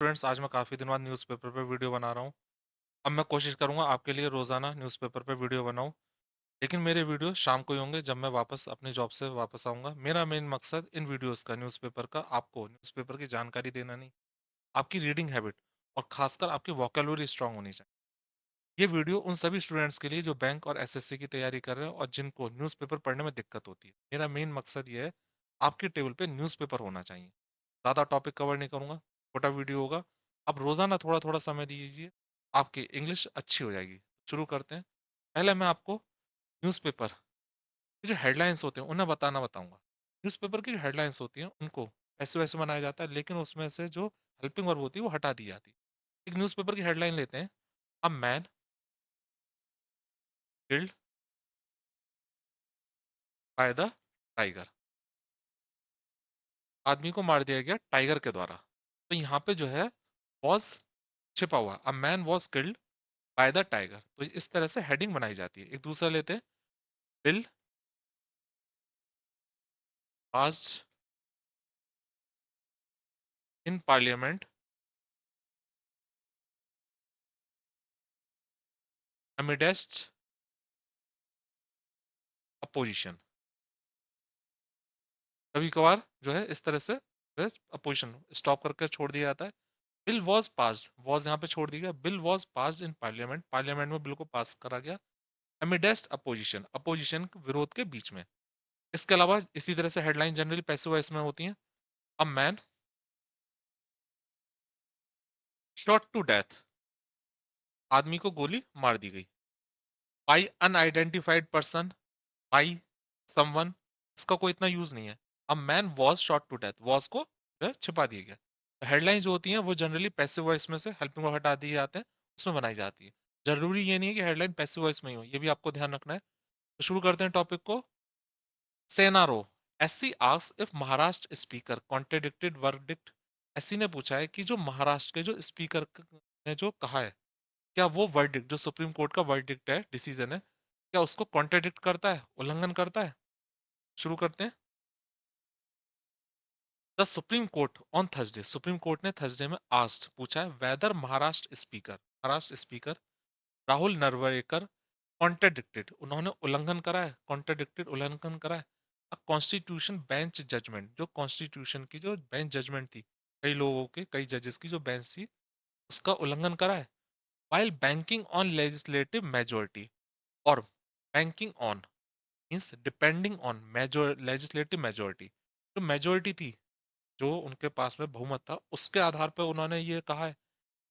Students, आज मैं काफ़ी दिन बाद न्यूज़पेपर पे वीडियो बना रहा हूँ। अब मैं कोशिश करूँगा आपके लिए रोज़ाना न्यूज़पेपर पे वीडियो बनाऊँ, लेकिन मेरे वीडियो शाम को ही होंगे जब मैं वापस अपनी जॉब से वापस आऊँगा। मेरा मेन मकसद इन वीडियोज़ का न्यूज़पेपर का आपको न्यूज़पेपर की जानकारी देना नहीं, आपकी रीडिंग हैबिट और खासकर आपकी वोकैब्युलरी स्ट्रांग होनी चाहिए। ये वीडियो उन सभी स्टूडेंट्स के लिए जो बैंक और एसएससी की तैयारी कर रहे हैं और जिनको न्यूज़पेपर पढ़ने में दिक्कत होती है। मेरा मेन मकसद ये है, आपके टेबल पे न्यूज़पेपर होना चाहिए। ज़्यादा टॉपिक कवर नहीं करूँगा, छोटा वीडियो होगा। आप रोज़ाना थोड़ा-थोड़ा समय दीजिए, आपकी इंग्लिश अच्छी हो जाएगी। शुरू करते हैं। पहले मैं आपको न्यूज़पेपर के जो हेडलाइन्स होते हैं, उन्हें बताऊँगा। न्यूज़पेपर की जो हेडलाइन्स होती हैं, उनको ऐसे-वैसे बनाया जाता है, लेकिन उसमें से जो हेल्पिंग वर्ब होती है, वो हटा दी जाती है। एक न्यूज़पेपर की हेडलाइन लेते हैं, a man killed by the tiger. आदमी को मार दिया गया टाइगर के द्वारा। तो यहाँ पे जो है वॉज छिपा हुआ, अ man was killed by the tiger. तो इस तरह से हेडिंग बनाई जाती है। एक दूसरा लेते हैं, bill passed in parliament amidst opposition. कभी कभार जो है इस तरह से अपोजिशन स्टॉप करके छोड़ दिया जाता है। बिल वॉज पास्ड, वॉज यहाँ पे छोड़ दिया गया, bill was passed in parliament, parliament में बिल को पास करा गया अमिडेस्ट अपोजिशन, अपोजिशन विरोध के बीच में। इसके अलावा इसी तरह से हेडलाइन जनरली पैसिव वॉइस में होती हैं, a man shot to death, आदमी को गोली मार दी गई by unidentified person, by someone, इसका कोई इतना यूज नहीं है। A man was shot to death, was को छिपा दिया गया। हेडलाइन जो होती हैं वो जनरली पैसिव वॉइस में से हेल्पिंग वर्ब हटा दिए जाते हैं, उसमें बनाई जाती है। जरूरी ये नहीं है कि हेडलाइन पैसिव वॉइस में ही हो, ये भी आपको ध्यान रखना है। तो शुरू करते हैं टॉपिक को। सेनारो, SC asks if Maharashtra speaker contradicted verdict. SC ने पूछा है कि जो महाराष्ट्र के जो स्पीकर ने जो कहा है, क्या वो वर्डिक्ट जो सुप्रीम कोर्ट का वर्डिक्ट है, डिसीजन है, क्या उसको कॉन्ट्रडिक्ट करता है, उल्लंघन करता है। शुरू करते हैं। The supreme court on Thursday, supreme court ने थर्सडे में आस्ट पूछा है whether Maharashtra speaker Rahul Narwekar contradicted, उन्होंने उल्लंघन करा है, कॉन्ट्रडिक्टेड उल्लंघन करा है अ कॉन्स्टिट्यूशन बेंच जजमेंट, जो कॉन्स्टिट्यूशन की जो बेंच जजमेंट थी, कई लोगों के कई जजेस की जो बेंच थी, उसका उल्लंघन करा है। While banking on legislative majority, और banking on means depending on major legislative majority, जो मेजोरिटी थी, जो उनके पास में बहुमत था, उसके आधार पर उन्होंने ये कहा है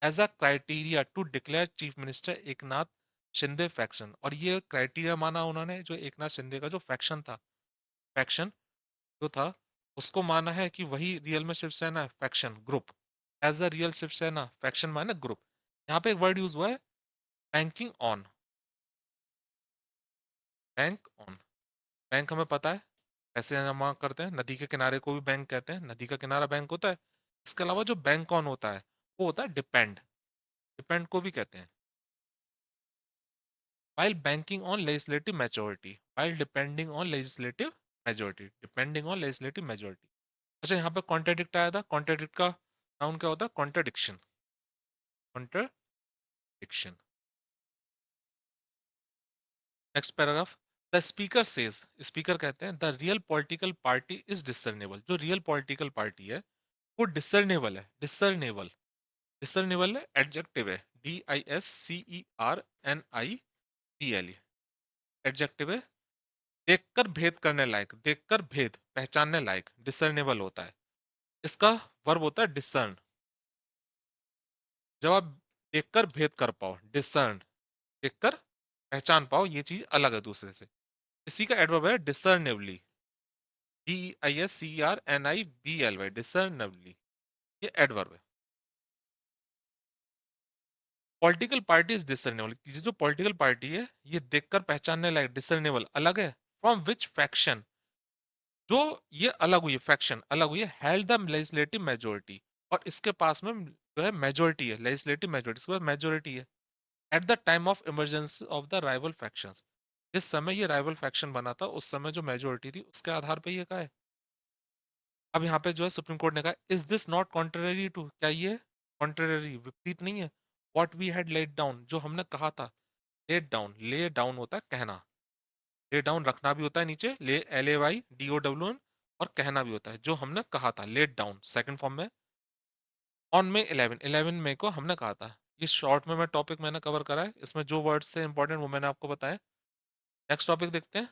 as a criteria to declare chief minister Eknath Shinde faction. और ये क्राइटेरिया माना उन्होंने, जो एकनाथ शिंदे का जो फैक्शन था, फैक्शन जो था, उसको माना है कि वही रियल में शिवसेना है, faction group as a real Shiv Sena, faction माने ग्रुप। यहाँ पे एक वर्ड यूज हुआ है, banking on, bank on. Bank हमें पता है पैसे जमा करते हैं, नदी के किनारे को भी बैंक कहते हैं, नदी का किनारा बैंक होता है। इसके अलावा जो बैंक ऑन होता है वो होता है डिपेंड, डिपेंड को भी कहते हैं। while banking on legislative majority, while depending on legislative majority, depending on legislative majority। अच्छा, यहाँ पे कॉन्ट्राडिक्ट आया था, कॉन्ट्राडिक्ट का नाउन क्या होता है, contradiction, contradiction. Next paragraph, the speaker says, speaker कहते हैं the real political party is discernible, जो रियल पॉलिटिकल पार्टी है वो डिसर्नेबल है, डिसर्नेबल, डिसर्नेबल है, एडजेक्टिव है, DISCERNIBLE, एडजेक्टिव है, देखकर भेद करने लायक, देखकर भेद पहचानने लायक डिसर्नेबल होता है। इसका वर्ब होता है डिसर्न, जब आप देखकर भेद कर पाओ, डिसर्न, देखकर पहचान पाओ ये चीज अलग है दूसरे से। इसी का एडवर्ब है डिसर्नेबली, DISCERNIBLY, डिसर्नेबली, ये एडवर्ब है। पॉलिटिकल पार्टी इज डिसर्नेबल, ये जो पॉलिटिकल पार्टी है ये देखकर पहचानने लायक, डिसर्नेबल अलग है, फ्रॉम विच फैक्शन, जो ये अलग हुई है, फैक्शन अलग हुई है, हेल्ड द लेजिस्लेटिव मेजोरिटी, और इसके पास में जो है मेजोरिटी है, लेजिस्लेटिव मेजोरिटी, इसके पास मेजोरिटी है at the time of emergency of the rival factions, जिस समय ये राइवल फैक्शन बना था उस समय जो मेजोरिटी थी उसके आधार पर ये कहा है। अब यहाँ पे जो है सुप्रीम कोर्ट ने कहा is this not contrary to, क्या ये कॉन्ट्रेरी विपरीत नहीं है, what we had laid down, जो हमने कहा था। लेट डाउन, ले डाउन होता है कहना, ले डाउन रखना भी होता है नीचे, ले LAYDOWN, और कहना भी होता है, जो हमने कहा था लेट डाउन सेकंड फॉर्म में। ऑन May 11 मई को हमने कहा था। इस शॉर्ट में मैं टॉपिक मैंने कवर करा है, इसमें जो वर्ड्स थे इंपॉर्टेंट वो मैंने आपको बताया। नेक्स्ट टॉपिक देखते हैं,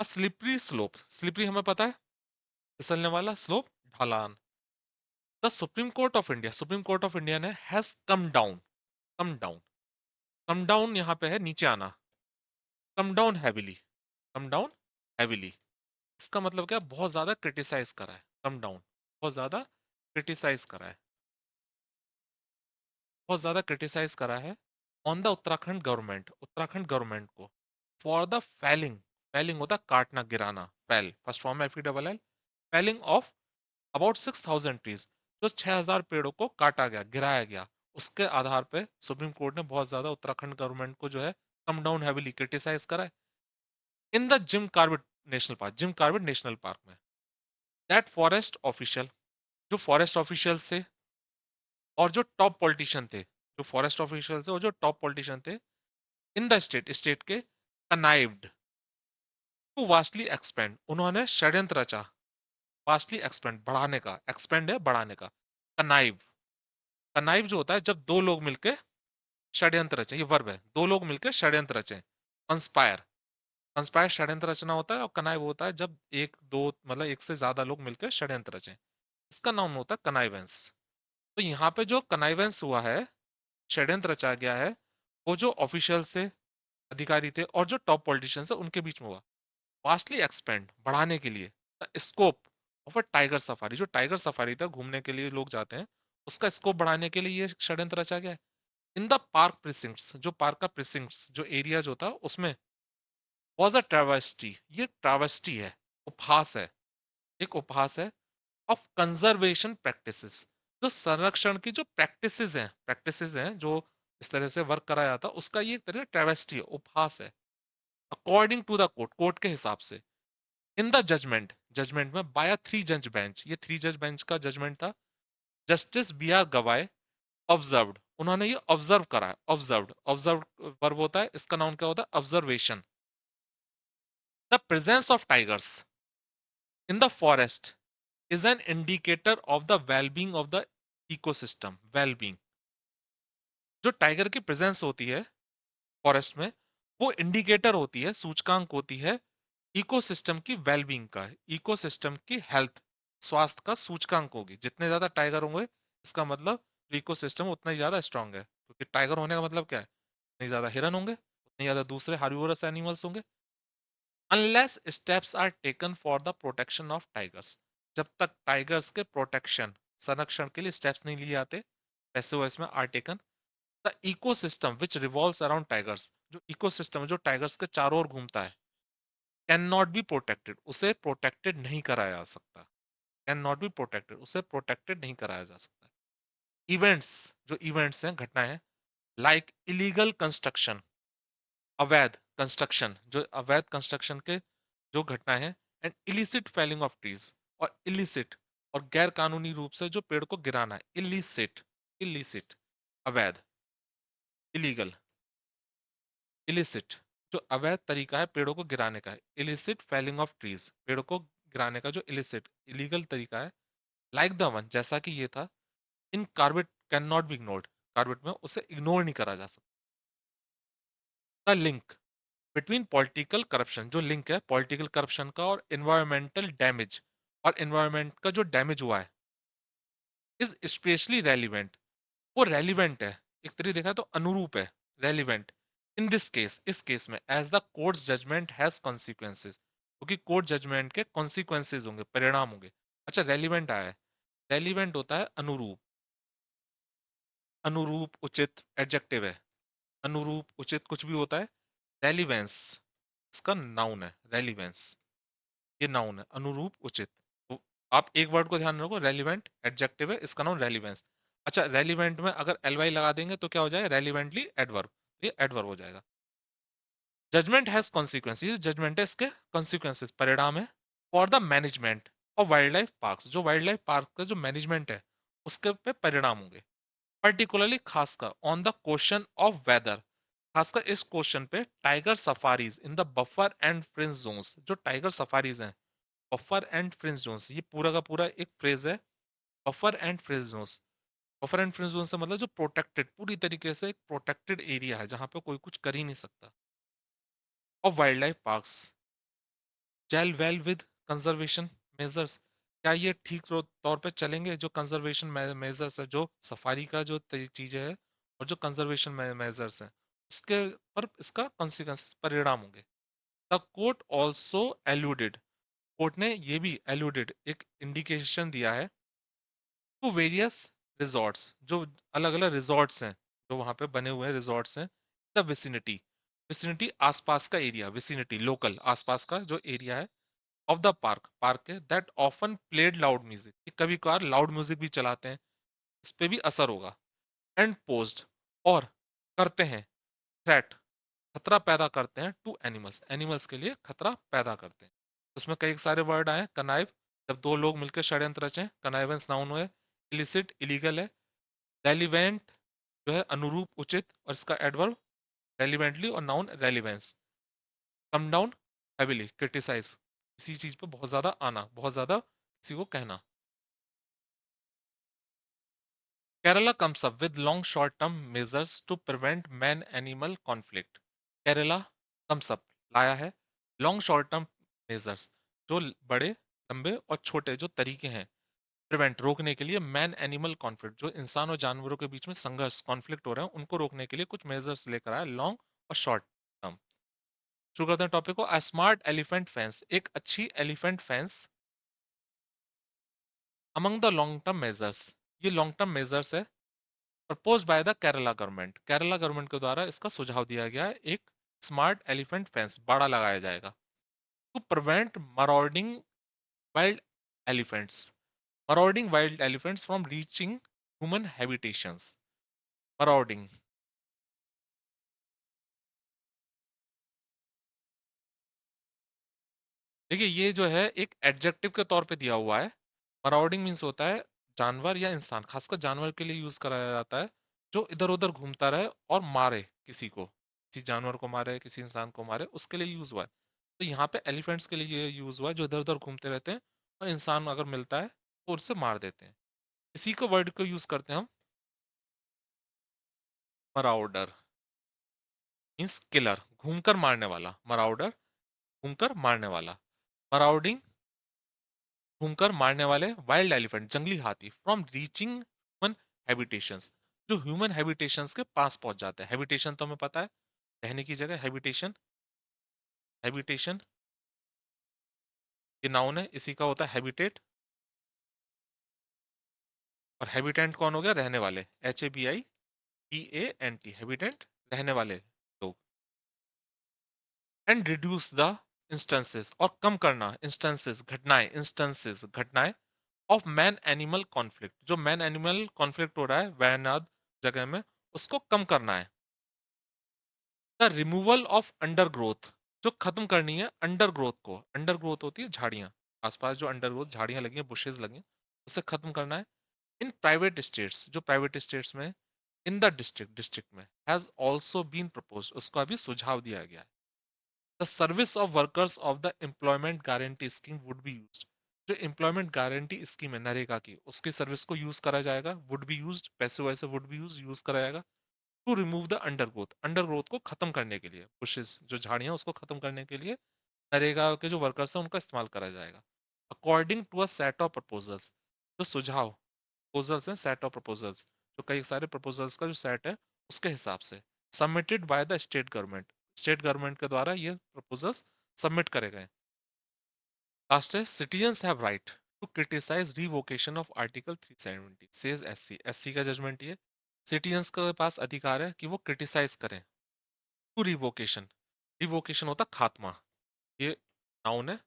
स्लिपरी स्लोप। स्लिपरी हमें पता है, फिसलने वाला, स्लोप ढलान। The supreme court of India, supreme court of India ने has come down, come down, come down यहाँ पे है नीचे आना, come down heavily, come down heavily. इसका मतलब क्या, बहुत ज्यादा क्रिटिसाइज करा है, कम डाउन, बहुत ज्यादा क्रिटिसाइज करा है, बहुत ज्यादा क्रिटिसाइज करा है on the Uttarakhand government, Uttarakhand government को, फॉर द फेलिंग, फेलिंग होता है काटना गिराना, फेल फर्स्ट फॉर्म में FELL, felling of about 6,000 trees, जो 6,000 पेड़ों को काटा गया, गिराया गया, उसके आधार पे सुप्रीम कोर्ट ने बहुत ज्यादा उत्तराखंड गवर्नमेंट को जो है कम डाउन हैविली क्रिटिसाइज करा है। In the Jim Corbett National Park, Jim Corbett National Park में, दैट फॉरेस्ट ऑफिशियल, जो फॉरेस्ट ऑफिशियल्स थे और जो टॉप पॉलिटिशियन थे, जो फॉरेस्ट ऑफिशियल थे और जो टॉप पॉलिटिशियन थे इन द स्टेट, स्टेट के, कनाइव्ड टू वास्टली एक्सपेंड, उन्होंने षड्यंत्र रचा, वास्टली एक्सपेंड बढ़ाने का, एक्सपेंड है बढ़ाने का, कनाइव, कनाइव जो होता है जब दो लोग मिलके षड्यंत्र रचे, ये वर्ब है, दो लोग मिलकर षड्यंत्र रचे, कंस्पायर, कंस्पायर षड्यंत्र रचना होता है, और कनाइव होता है जब एक दो मतलब एक से ज्यादा लोग मिलकर षड्यंत्र रचे, इसका नाम होता है कनाइवेंस। तो यहाँ पे जो कनाइवेंस हुआ है, षड्यंत्र रचा गया है, वो जो ऑफिशियल थे, अधिकारी थे और जो टॉप पॉलिटिशियंस है उनके बीच में हुआ, वास्टली एक्सपेंड बढ़ाने के लिए, scope of a tiger safari, जो टाइगर सफारी था घूमने के लिए लोग जाते हैं, उसका स्कोप बढ़ाने के लिए ये षड्यंत्र रचा गया है। इन द पार्क प्रिसिंक्ट्स, जो पार्क का प्रिसिंक्ट्स जो एरिया जो था उसमें, वॉज अ ट्रावेस्टी, ये ट्रावेस्टी है, उपहास है, एक उपहास है, ऑफ कंजर्वेशन प्रैक्टिसेस, जो संरक्षण की जो प्रैक्टिसेस हैं जो इस तरह से वर्क कराया जाता उसका ये एक तरह ट्रावेस्टी है, उपहास है, according to the court, court के हिसाब से। इन द जजमेंट, जजमेंट में बाय 3 जज बेंच, ये 3 जज बेंच का जजमेंट था, जस्टिस BR गवाई ऑब्जर्व्ड, उन्होंने ये ऑब्जर्व करा है, ऑब्जर्व्ड, ऑब्जर्व वर्ब होता है, इसका नाउन क्या होता है, observation, the presence of tigers in the forest is an indicator of the wellbeing of the ecosystem, wellbeing, जो टाइगर की प्रेजेंस होती है फॉरेस्ट में, वो इंडिकेटर होती है, सूचकांक होती है इकोसिस्टम की वेलबींग का, इकोसिस्टम की हेल्थ, स्वास्थ्य का सूचकांक होगी, जितने ज्यादा टाइगर होंगे इसका मतलब जो इकोसिस्टम उतना ही ज्यादा स्ट्रांग है, क्योंकि टाइगर होने का मतलब क्या है, उतने ज्यादा हिरन होंगे, उतने ज्यादा दूसरे हार्बिवोरस एनिमल्स होंगे, unless steps are taken for the protection of tigers, जब तक टाइगर्स के प्रोटेक्शन, संरक्षण के लिए स्टेप्स नहीं लिए जाते, वैसे वो इसमें are taken, the ecosystem which revolves around tigers, जो इकोसिस्टम है जो टाइगर्स के चारों ओर घूमता है, कैन नॉट बी प्रोटेक्टेड, उसे प्रोटेक्टेड नहीं कराया जा सकता, कैन नॉट बी प्रोटेक्टेड, उसे प्रोटेक्टेड नहीं कराया जा सकता। इवेंट्स, जो इवेंट्स हैं, घटनाएं हैं, लाइक इलीगल कंस्ट्रक्शन, अवैध कंस्ट्रक्शन, जो अवैध कंस्ट्रक्शन के जो घटनाएं हैं, and illicit felling of trees, और इलिसिट और गैर कानूनी रूप से जो पेड़ को गिराना है, इलिसिट, इलिसिट अवैध, इलीगल, इलिसिट जो अवैध तरीका है पेड़ों को गिराने का है, इलिसिट फेलिंग ऑफ ट्रीज, पेड़ों को गिराने का जो इलिसिट इलीगल तरीका है, लाइक द वन, जैसा कि ये था, in Corbett can not be ignored, Corbett में उसे इग्नोर नहीं करा जा सकता। The link between political corruption, जो लिंक है पॉलिटिकल करप्शन का और एनवायरमेंटल डैमेज, और एनवायरमेंट का जो डैमेज हुआ है, इज स्पेशली रेलिवेंट, वो रेलिवेंट है, एक तरीके देखा तो अनुरूप है, रेलिवेंट, इन दिस केस, इस केस में, as the court judgment has consequences, क्योंकि कोर्ट जजमेंट के कॉन्सिक्वेंसेज होंगे, परिणाम होंगे। अच्छा, रेलिवेंट आया है, रेलिवेंट होता है अनुरूप, अनुरूप उचित एडजेक्टिव है, अनुरूप उचित कुछ भी होता है, रेलिवेंस इसका नाउन है, रेलिवेंस ये नाउन है, अनुरूप उचित। तो आप एक वर्ड को ध्यान रखो, रेलिवेंट एडजेक्टिव है, इसका नाउन रेलिवेंस। अच्छा, रेलिवेंट में अगर LY लगा देंगे तो क्या हो जाएगा, रेलिवेंटली एडवर्ब, ये एडवर्ब हो जाएगा। जजमेंट हैज कॉन्सिक्वेंसेज, जजमेंट है इसके कॉन्सिक्वेंसेज, परिणाम है, for the management of wild life park, जो वाइल्ड लाइफ पार्क का जो मैनेजमेंट है उसके पे परिणाम होंगे। पर्टिकुलरली खासकर on the question of whether, खासकर इस क्वेश्चन पे tiger safaris in the buffer and fringe zones, जो टाइगर सफारीज हैं बफर एंड फ्रिंज जोन्स, ये पूरा का पूरा एक फ्रेज है। Buffer and fringe zones, buffer and fringe zone से मतलब जो प्रोटेक्टेड, पूरी तरीके से एक प्रोटेक्टेड एरिया है जहां पे कोई कुछ कर ही नहीं सकता। और wildlife parks gel well with conservation measures, क्या ये ठीक तौर पे चलेंगे? जो कंजर्वेशन मेजर्स है, जो सफारी का जो चीजें है और जो कंजर्वेशन मेजर्स हैं, उसके पर इसका कॉन्सिक्वेंस परिणाम होंगे। The court also alluded, court ने ये भी एल्यूडेड एक इंडिकेशन दिया है टू वेरियस रिजॉर्ट्स, जो अलग अलग रिजॉर्ट्स हैं जो वहां पे बने हुए रिजॉर्ट्स हैं, द विसिनिटी, विसिनिटी आसपास का एरिया, विसिनिटी लोकल आसपास का जो एरिया है, ऑफ द पार्क, पार्क के, that often played loud music, कभी कभार लाउड म्यूजिक भी चलाते हैं, इस पे भी असर होगा। एंड पोस्ट, और करते हैं थ्रेट, खतरा पैदा करते हैं टू एनिमल्स, एनिमल्स के लिए खतरा पैदा करते हैं। उसमें कई सारे वर्ड आए, कनाइव, जब दो लोग मिलकर षड्यंत्र रचे, कनाइवेंस नाउन है, इलिसिट इलीगल है, रेलिवेंट जो है अनुरूप उचित, और इसका एडवर्ब रेलिवेंटली, और noun relevance. Come down heavily, criticise, किसी चीज पे बहुत ज्यादा आना, बहुत ज्यादा किसी को कहना। Kerala comes up with long short term measures to prevent man animal conflict, Kerala comes up लाया है लॉन्ग शॉर्ट टर्म मेजर्स, जो बड़े लंबे और छोटे जो तरीके हैं प्रिवेंट रोकने के लिए मैन एनिमल कॉन्फ्लिक्ट, जो इंसान और जानवरों के बीच में संघर्ष कॉन्फ्लिक्ट हो रहे हैं उनको रोकने के लिए कुछ मेजर्स लेकर आया लॉन्ग और शॉर्ट टर्म। शुरू करते हैं टॉपिक को। स्मार्ट एलिफेंट फेंस, एक अच्छी elephant fence among the long term measures, ये लॉन्ग टर्म मेजर्स है propose by the Kerala government, Kerala government के द्वारा इसका सुझाव दिया गया है। एक स्मार्ट एलिफेंट फेंस बाड़ा लगाया जाएगा to prevent marauding wild elephants, marauding wild elephants from reaching human habitations. Marauding, देखिए ये जो है एक एडजेक्टिव के तौर पे दिया हुआ है। मराउडिंग मीन्स होता है जानवर या इंसान, खासकर जानवर के लिए यूज कराया जाता है जो इधर उधर घूमता रहे और मारे किसी को, किसी जानवर को मारे, किसी इंसान को मारे, उसके लिए यूज हुआ है। तो यहाँ पे एलिफेंट्स के लिए ये यूज हुआ है जो इधर उधर घूमते रहते हैं और इंसान अगर मिलता है तो उससे मार देते हैं। इसी को वर्ड को यूज करते हैं हम, मराउडर मीन्स किलर, घूमकर मारने वाला, मराउडर घूमकर मारने वाला, मराउडिंग घूमकर मारने वाले वाइल्ड एलिफेंट जंगली हाथी फ्रॉम रीचिंग ह्यूमन हैबिटेशंस, जो ह्यूमन हैबिटेशंस के पास पहुंच जाते हैं। हैबिटेशन तो हमें पता है रहने की जगह, हैबिटेशन, हैबिटेशन ये नाउन है, इसी का होता है हैबिटेट, और हैबिटेंट कौन हो गया? रहने वाले, HABITANT, हैबिटेंट रहने वाले लोग। एंड रिड्यूस द इंस्टेंसेस, और कम करना इंस्टेंसेस घटनाएं, इंस्टेंसेस घटनाएं ऑफ मैन एनिमल कॉन्फ्लिक्ट, जो मैन एनिमल कॉन्फ्लिक्ट हो रहा है वैनाद जगह में, उसको कम करना है। The removal of under growth, जो खत्म करनी है अंडर ग्रोथ को, अंडर ग्रोथ होती है झाड़ियां, आसपास जो अंडर ग्रोथ झाड़ियां लगी हैं, बुशेज लगी हैं, उसे खत्म करना है। इन प्राइवेट स्टेट्स, जो प्राइवेट स्टेट्स में, इन द डिस्ट्रिक्ट, डिस्ट्रिक्ट में, हैज ऑल्सो बीन प्रपोज, उसको अभी सुझाव दिया गया है। The service of workers of the employment guarantee scheme would be used, जो एम्प्लॉयमेंट गारंटी स्कीम है नरेगा की, उसकी सर्विस को यूज करा जाएगा, वुड बी यूज्ड, पैसे वैसे वुड बी यूज करा जाएगा to remove the undergrowth, undergrowth को खत्म करने के लिए, बुशेस जो झाड़ियां उसको खत्म करने के लिए नरेगा के जो वर्कर्स हैं उनका इस्तेमाल करा जाएगा। According to a set of proposals, जो सुझाव प्रपोजल्स हैं, सेट ऑफ प्रपोजल्स, जो कई सारे प्रपोजल्स का जो सेट है उसके हिसाब से, submitted by the state government, state government के द्वारा ये प्रपोजल्स सबमिट करे गए। लास्ट है, citizens have right to criticise revocation of article 370 says SC, SC का जजमेंट ये, सिटीजन्स के पास अधिकार है कि वो क्रिटिसाइज करें टू रिवोकेशन, रिवोकेशन होता खात्मा, ये नाउन है,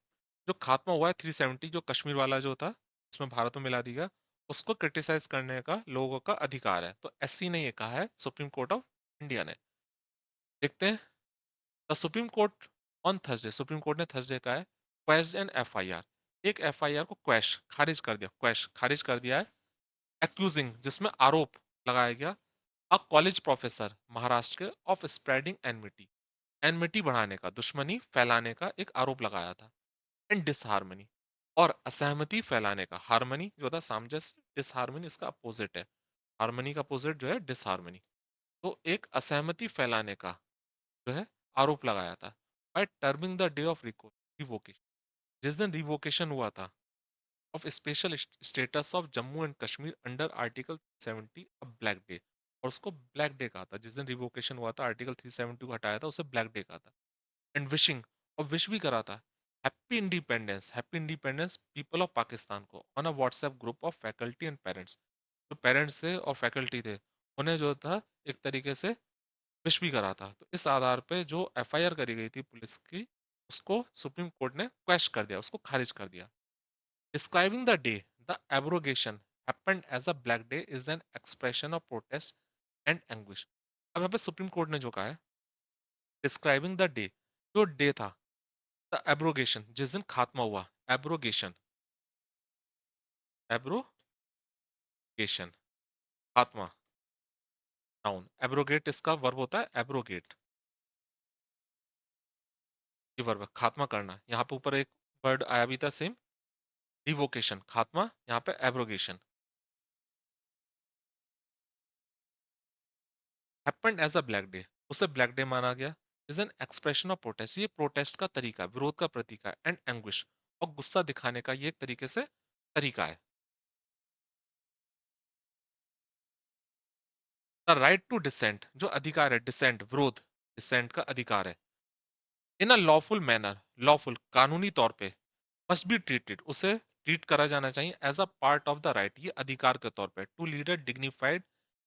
जो खात्मा हुआ है 370, जो कश्मीर वाला जो था उसमें भारत में मिला दिया, उसको क्रिटिसाइज करने का लोगों का अधिकार है। तो एससी ने ये कहा है, सुप्रीम कोर्ट ऑफ इंडिया ने। देखते हैं the supreme court on Thursday, supreme court ने थर्सडे का है क्वेश्चन एन एफआईआर, एक एफआईआर को क्वैश खारिज कर दिया, क्वैश खारिज कर दिया है एक्यूजिंग जिसमें आरोप लगाया गया अ कॉलेज प्रोफेसर महाराष्ट्र के ऑफ स्प्रेडिंग एनमिटी, एनमिटी बढ़ाने का, दुश्मनी फैलाने का एक आरोप लगाया था। एंड डिसहार्मनी, और असहमति फैलाने का, हार्मनी जो था सामंजस्य, डिसहार्मनी इसका अपोजिट है, हार्मनी का अपोजिट जो है डिसहार्मनी। तो एक असहमति फैलाने का जो है आरोप लगाया था by terming the day of revocation, जिस दिन रिवोकेशन हुआ था of special status of Jammu and Kashmir under article 70 a black day, और उसको ब्लैक डे कहा था। जिस दिन रिवोकेशन हुआ था आर्टिकल 370 को हटाया था, उसे ब्लैक डे कहा था। एंड विशिंग, और विश भी करा था happy independence people of Pakistan को on a WhatsApp group of faculty and parents. जो पेरेंट्स थे और फैकल्टी थे उन्हें जो था एक तरीके से विश भी करा था। तो इस आधार पे जो एफआईआर करी गई थी पुलिस की, उसको सुप्रीम कोर्ट ने क्वेश कर दिया, उसको खारिज कर दिया। Describing the day, the abrogation happened as a black day is an expression of protest and anguish. अब यहाँ पे सुप्रीम कोर्ट ने जो कहा है, डिस्क्राइबिंग द डे, जो डे था, द एब्रोगेशन जिस दिन खात्मा हुआ, एब्रोगेशन, एब्रोगेशन खात्मा, नाउन, एब्रोगेट इसका वर्ब होता है एब्रोगेट, ये वर्ब है, खात्मा करना। यहाँ पे ऊपर एक वर्ड आया भी था सेम, रिवोकेशन खात्मा, यहाँ पे abrogation, happened as a black day, उसे ब्लैक डे माना गया। Is an expression of protest, ये प्रोटेस्ट का तरीका, विरोध का प्रतीक है। एंड एंग्विश, और गुस्सा दिखाने का ये एक तरीके से तरीका है। द राइट टू डिसेंट, जो अधिकार है, डिसेंट विरोध, डिसेंट का अधिकार है। In a lawful manner, lawful कानूनी तौर पे, मस्ट बी ट्रीटेड, उसे ट्रीट करा जाना चाहिए as a part of the right, ये अधिकार के तौर पे, to lead a dignified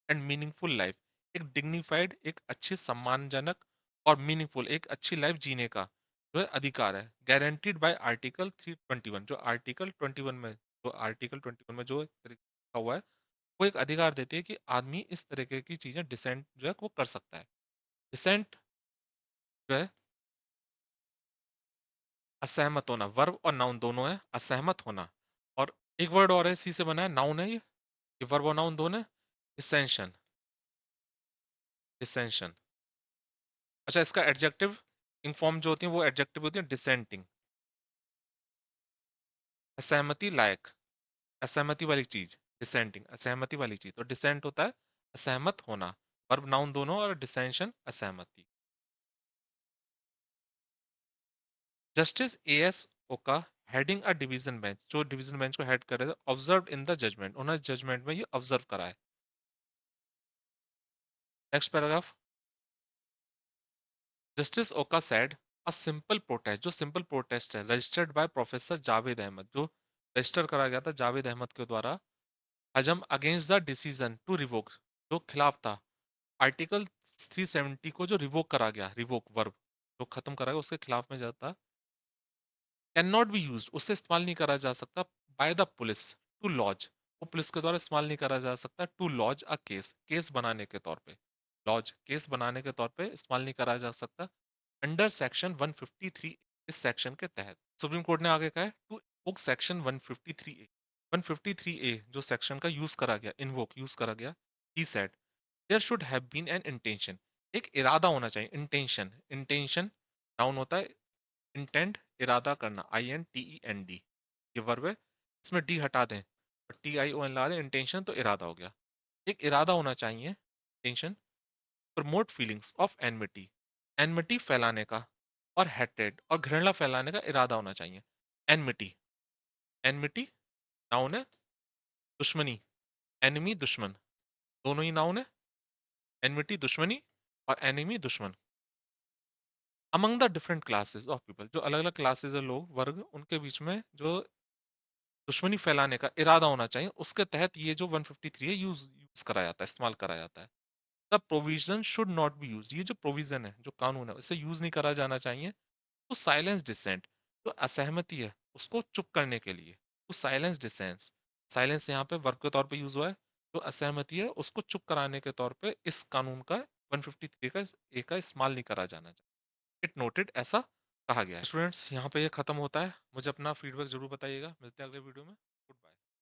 and meaningful life, एक डिग्निफाइड, एक अच्छी सम्मानजनक और मीनिंगफुल, एक अच्छी लाइफ जीने का जो है अधिकार है। गारंटीड बाय आर्टिकल 321, जो आर्टिकल 21 में, जो आर्टिकल 21 में जो लिखा हुआ है, वो एक अधिकार देती है कि आदमी इस तरीके की चीजें डिसेंट जो है वो कर सकता है। डिसेंट जो है असहमत होना, वर्ब और नाउन दोनों है, असहमत होना। और एक वर्ड और है, सी से बना है, नाउन है ये वर्ब और नाउन दोनों है। डिसेंशन, डिसेंशन, अच्छा इसका एडजेक्टिव इंफॉर्म जो होती है वो एडजेक्टिव होती है डिसेंटिंग, असहमति लायक, असहमति वाली चीज, डिसेंटिंग असहमति वाली चीज, तो डिसेंट होता है असहमत होना, वर्ब नाउन दोनों, और डिसेंशन असहमति। Justice A S Oka heading a division bench, जो डिवीजन बेंच को हेड कर रहे थे, ऑब्जर्व इन द जजमेंट, उन्होंने जजमेंट में ये ऑब्जर्व करा है। Next paragraph, justice Oka said a simple protest, जो सिंपल प्रोटेस्ट है registered by professor Javed Ahmad, जो रजिस्टर करा गया था जावेद अहमद के द्वारा, हजम against the decision to revoke, जो खिलाफ था आर्टिकल 370 को, जो रिवोक करा गया, रिवोक वर्ब जो खत्म करा गया, उसके खिलाफ में जाता, कैन नॉट बी यूज, उससे इस्तेमाल नहीं करा जा सकता, by the police to lodge, वो पुलिस के द्वारा इस्तेमाल नहीं करा जा सकता, to lodge a case, case बनाने के तौर पे, लॉज केस बनाने के तौर पे इस्तेमाल नहीं करा जा सकता अंडर सेक्शन 153, इस सेक्शन के तहत। सुप्रीम कोर्ट ने आगे कहा है टू इन्वोक सेक्शन 153 ए, 153 ए जो सेक्शन का यूज करा गया, इन्वोक यूज करा गया, he said there should have been an intention, एक इरादा होना चाहिए, इंटेंशन, इंटेंशन नाउन होता है, इंटेंट इरादा करना, I N T E N D, ये वर्ब है, इसमें डी हटा दें और टी आई ओ एन ला दें, इंटेंशन तो इरादा हो गया, एक इरादा होना चाहिए, intention, promote feelings of enmity, enmity फैलाने का, और हेट्रेड और घृणा फैलाने का इरादा होना चाहिए। एनमिटी, एनमिटी नाउन है, दुश्मनी, एनिमी दुश्मन, दोनों ही नाउन है, एनमिटी दुश्मनी और एनिमी दुश्मन। Among the different classes of people, जो अलग अलग क्लासेस है लोग, वर्ग, उनके बीच में जो दुश्मनी फैलाने का इरादा होना चाहिए, उसके तहत ये जो 153 है यूज करा जाता है, इस्तेमाल करा जाता है। The provision should not be use, ये जो प्रोविजन है, जो कानून है, इसे यूज नहीं करा जाना चाहिए टू साइलेंस डिसेंट, जो असहमति है उसको चुप करने के लिए, टू साइलेंस डिसेंस, साइलेंस यहाँ पे वर्ब के तौर पे यूज हुआ है, जो असहमति है उसको चुप कराने के तौर पे इस कानून का 153 का ए का इस्तेमाल नहीं करा जाना चाहिए। इट नोटेड, ऐसा कहा गया है। स्टूडेंट्स यहाँ पे ये खत्म होता है, मुझे अपना फीडबैक जरूर बताइएगा, मिलते हैं अगले वीडियो में।